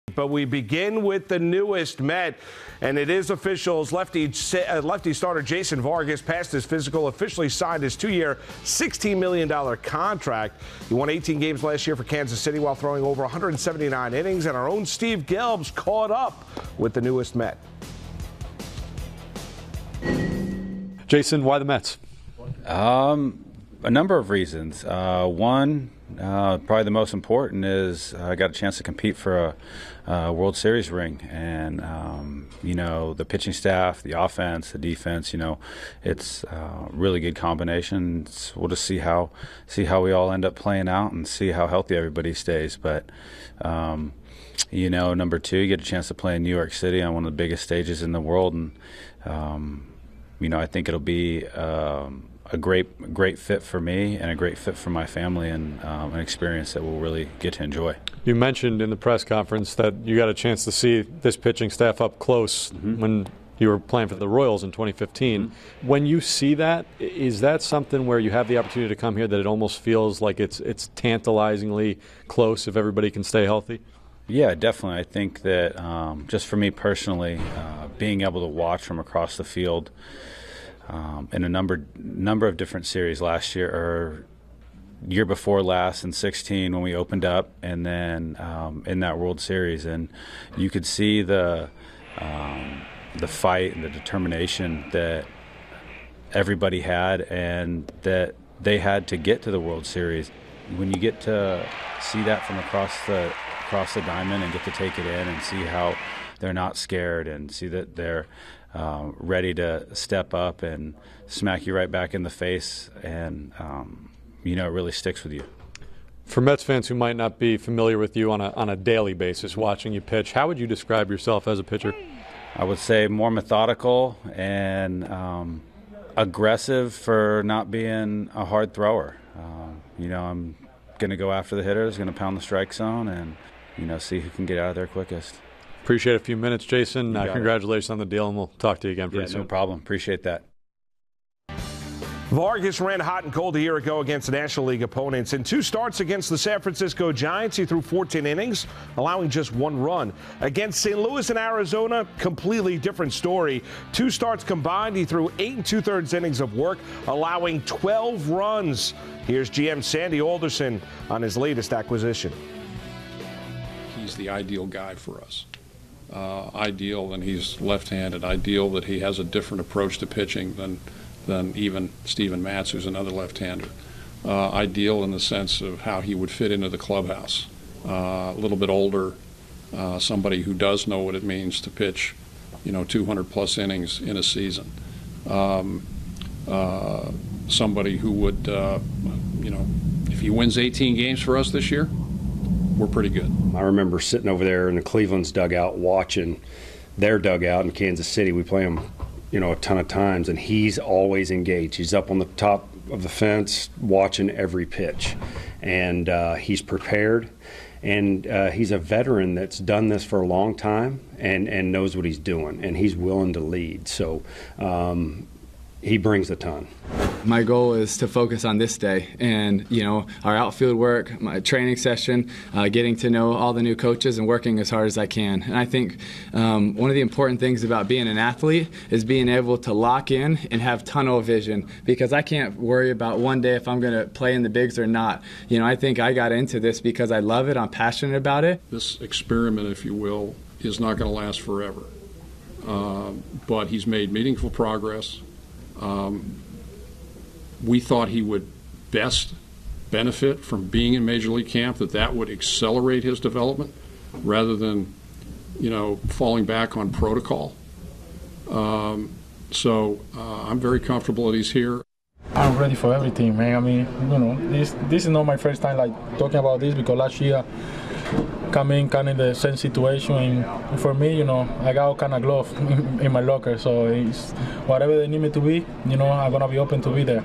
But we begin with the newest Met, and it is official. Lefty starter Jason Vargas passed his physical, officially signed his 2-year, $16 million contract. He won 18 games last year for Kansas City while throwing over 179 innings, and our own Steve Gelbs caught up with the newest Met. Jason, why the Mets? A number of reasons. One, probably the most important is I got a chance to compete for a World Series ring, and the pitching staff, the offense, the defense. It's a really good combination. We'll just see how we all end up playing out and see how healthy everybody stays. But number two, you get a chance to play in New York City on one of the biggest stages in the world, and I think it'll be a great fit for me and a great fit for my family, and an experience that we'll really get to enjoy. You mentioned in the press conference that you got a chance to see this pitching staff up close when you were playing for the Royals in 2015. When you see that, is that something where you have the opportunity to come here that it almost feels like it's tantalizingly close if everybody can stay healthy? Yeah, definitely. I think that just for me personally, being able to watch from across the field in a number of different series last year, or year before last in 16 when we opened up, and then in that World Series, and you could see the fight and the determination that everybody had, and that they had to get to the World Series. When you get to see that from across the diamond and get to take it in and see how they're not scared and see that they're ready to step up and smack you right back in the face, and it really sticks with you. For Mets fans who might not be familiar with you on a daily basis watching you pitch, how would you describe yourself as a pitcher? I would say more methodical and aggressive for not being a hard thrower. I'm going to go after the hitters, going to pound the strike zone, and see who can get out of there quickest. Appreciate a few minutes, Jason. Congratulations on the deal, and we'll talk to you again pretty soon. No problem. Appreciate that. Vargas ran hot and cold a year ago against National League opponents. In 2 starts against the San Francisco Giants, he threw 14 innings, allowing just 1 run. Against St. Louis and Arizona, completely different story. 2 starts combined, he threw 8 2/3 innings of work, allowing 12 runs. Here's GM Sandy Alderson on his latest acquisition. He's the ideal guy for us. Ideal that he's left-handed. Ideal that he has a different approach to pitching than even Steven Matz, who's another left-hander. Ideal in the sense of how he would fit into the clubhouse. A little bit older, somebody who does know what it means to pitch, 200-plus innings in a season. Somebody who would, if he wins 18 games for us this year, we're pretty good. I remember sitting over there in the Cleveland's dugout watching their dugout in Kansas City. We play them, a ton of times, and he's always engaged. He's up on the top of the fence watching every pitch, and he's prepared, and he's a veteran that's done this for a long time and knows what he's doing, and he's willing to lead. So he brings a ton. My goal is to focus on this day and, our outfield work, my training session, getting to know all the new coaches and working as hard as I can. And I think one of the important things about being an athlete is being able to lock in and have tunnel vision, because I can't worry about one day if I'm going to play in the bigs or not. I think I got into this because I love it. I'm passionate about it. This experiment, if you will, is not going to last forever. But he's made meaningful progress. We thought he would best benefit from being in Major League camp, that would accelerate his development rather than, falling back on protocol. So I'm very comfortable that he's here. I'm ready for everything, man. I mean, this is not my first time talking about this, because last year coming kind of the same situation, and for me, I got all kind of glove in my locker, so it's whatever they need me to be, I'm gonna be open to be there.